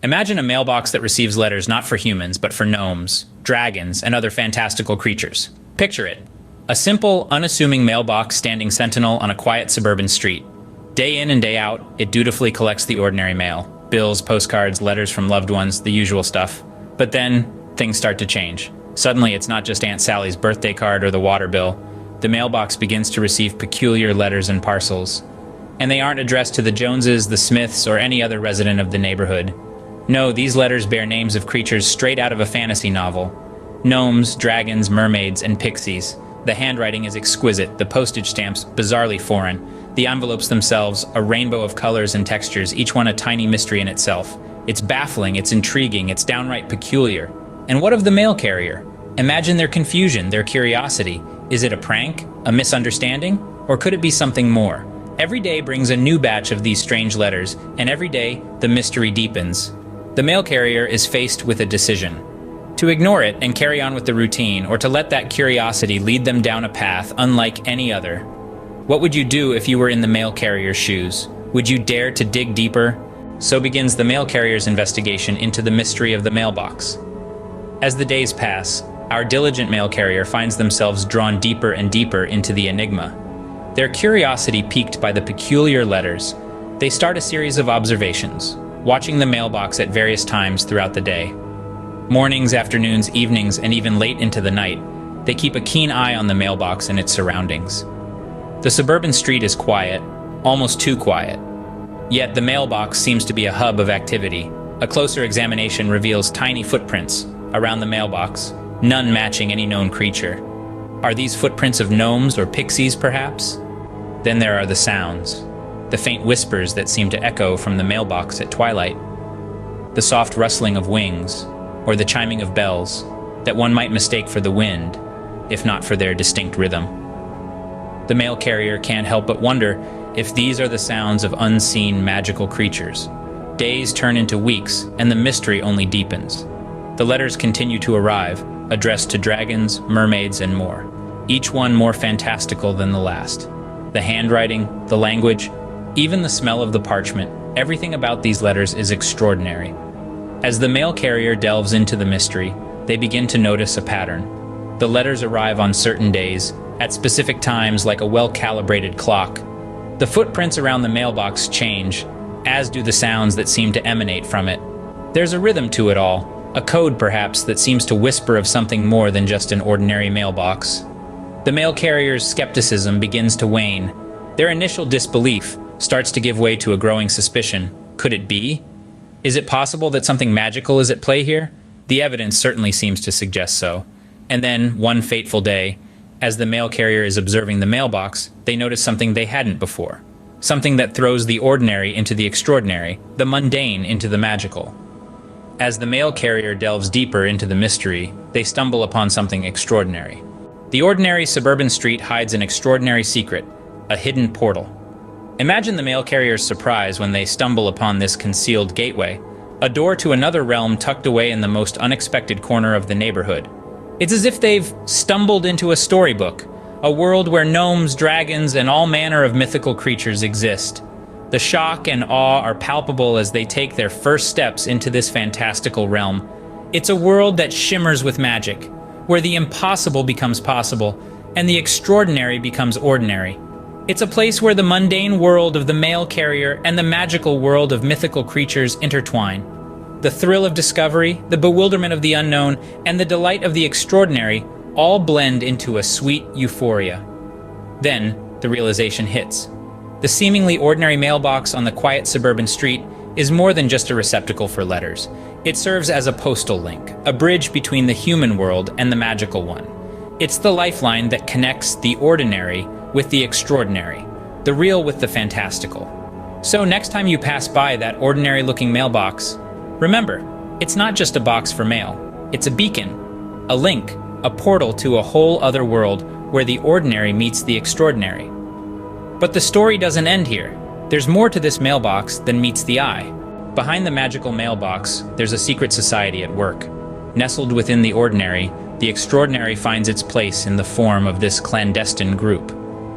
Imagine a mailbox that receives letters not for humans, but for gnomes, dragons, and other fantastical creatures. Picture it. A simple, unassuming mailbox standing sentinel on a quiet suburban street. Day in and day out, it dutifully collects the ordinary mail. Bills, postcards, letters from loved ones, the usual stuff. But then, things start to change. Suddenly, it's not just Aunt Sally's birthday card or the water bill. The mailbox begins to receive peculiar letters and parcels. And they aren't addressed to the Joneses, the Smiths, or any other resident of the neighborhood. No, these letters bear names of creatures straight out of a fantasy novel. Gnomes, dragons, mermaids, and pixies. The handwriting is exquisite, the postage stamps bizarrely foreign. The envelopes themselves, a rainbow of colors and textures, each one a tiny mystery in itself. It's baffling, it's intriguing, it's downright peculiar. And what of the mail carrier? Imagine their confusion, their curiosity. Is it a prank? A misunderstanding? Or could it be something more? Every day brings a new batch of these strange letters, and every day the mystery deepens. The mail carrier is faced with a decision. To ignore it and carry on with the routine, or to let that curiosity lead them down a path unlike any other. What would you do if you were in the mail carrier's shoes? Would you dare to dig deeper? So begins the mail carrier's investigation into the mystery of the mailbox. As the days pass, our diligent mail carrier finds themselves drawn deeper and deeper into the enigma. Their curiosity piqued by the peculiar letters, they start a series of observations, watching the mailbox at various times throughout the day. Mornings, afternoons, evenings, and even late into the night, they keep a keen eye on the mailbox and its surroundings. The suburban street is quiet, almost too quiet. Yet the mailbox seems to be a hub of activity. A closer examination reveals tiny footprints around the mailbox, none matching any known creature. Are these footprints of gnomes or pixies, perhaps? Then there are the sounds, the faint whispers that seem to echo from the mailbox at twilight, the soft rustling of wings, or the chiming of bells that one might mistake for the wind, if not for their distinct rhythm. The mail carrier can't help but wonder if these are the sounds of unseen magical creatures. Days turn into weeks, and the mystery only deepens. The letters continue to arrive, addressed to dragons, mermaids, and more, each one more fantastical than the last. The handwriting, the language, even the smell of the parchment, everything about these letters is extraordinary. As the mail carrier delves into the mystery, they begin to notice a pattern. The letters arrive on certain days, at specific times like a well-calibrated clock. The footprints around the mailbox change, as do the sounds that seem to emanate from it. There's a rhythm to it all, a code perhaps that seems to whisper of something more than just an ordinary mailbox. The mail carrier's skepticism begins to wane. Their initial disbelief starts to give way to a growing suspicion. Could it be? Is it possible that something magical is at play here? The evidence certainly seems to suggest so. And then, one fateful day, as the mail carrier is observing the mailbox, they notice something they hadn't before. Something that throws the ordinary into the extraordinary, the mundane into the magical. As the mail carrier delves deeper into the mystery, they stumble upon something extraordinary. The ordinary suburban street hides an extraordinary secret, a hidden portal. Imagine the mail carrier's surprise when they stumble upon this concealed gateway, a door to another realm tucked away in the most unexpected corner of the neighborhood. It's as if they've stumbled into a storybook, a world where gnomes, dragons, and all manner of mythical creatures exist. The shock and awe are palpable as they take their first steps into this fantastical realm. It's a world that shimmers with magic, where the impossible becomes possible, and the extraordinary becomes ordinary. It's a place where the mundane world of the mail carrier and the magical world of mythical creatures intertwine. The thrill of discovery, the bewilderment of the unknown, and the delight of the extraordinary all blend into a sweet euphoria. Then, the realization hits. The seemingly ordinary mailbox on the quiet suburban street is more than just a receptacle for letters. It serves as a postal link, a bridge between the human world and the magical one. It's the lifeline that connects the ordinary with the extraordinary, the real with the fantastical. So next time you pass by that ordinary-looking mailbox, remember, it's not just a box for mail. It's a beacon, a link, a portal to a whole other world where the ordinary meets the extraordinary. But the story doesn't end here. There's more to this mailbox than meets the eye. Behind the magical mailbox, there's a secret society at work. Nestled within the ordinary, the extraordinary finds its place in the form of this clandestine group.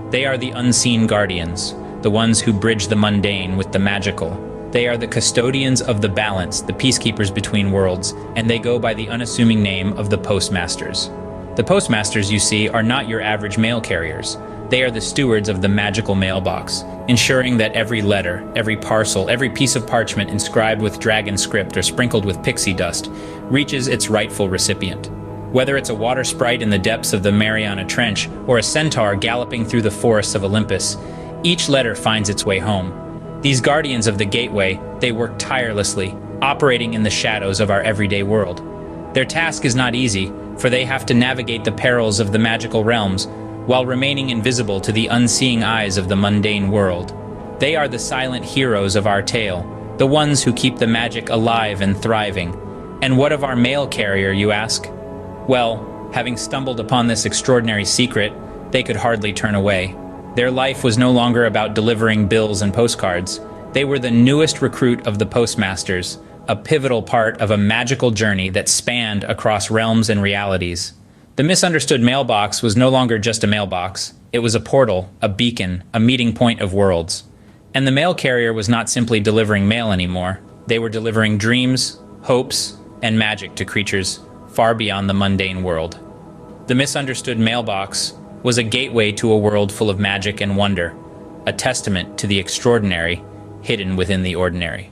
They are the unseen guardians, the ones who bridge the mundane with the magical. They are the custodians of the balance, the peacekeepers between worlds, and they go by the unassuming name of the postmasters. The postmasters, you see, are not your average mail carriers. They are the stewards of the magical mailbox, ensuring that every letter, every parcel, every piece of parchment inscribed with dragon script or sprinkled with pixie dust reaches its rightful recipient. Whether it's a water sprite in the depths of the Mariana Trench or a centaur galloping through the forests of Olympus, each letter finds its way home. These guardians of the gateway, they work tirelessly, operating in the shadows of our everyday world. Their task is not easy, for they have to navigate the perils of the magical realms while remaining invisible to the unseeing eyes of the mundane world. They are the silent heroes of our tale, the ones who keep the magic alive and thriving. And what of our mail carrier, you ask? Well, having stumbled upon this extraordinary secret, they could hardly turn away. Their life was no longer about delivering bills and postcards. They were the newest recruit of the postmasters, a pivotal part of a magical journey that spanned across realms and realities. The misunderstood mailbox was no longer just a mailbox. It was a portal, a beacon, a meeting point of worlds. And the mail carrier was not simply delivering mail anymore. They were delivering dreams, hopes, and magic to creatures far beyond the mundane world. The misunderstood mailbox was a gateway to a world full of magic and wonder, a testament to the extraordinary hidden within the ordinary.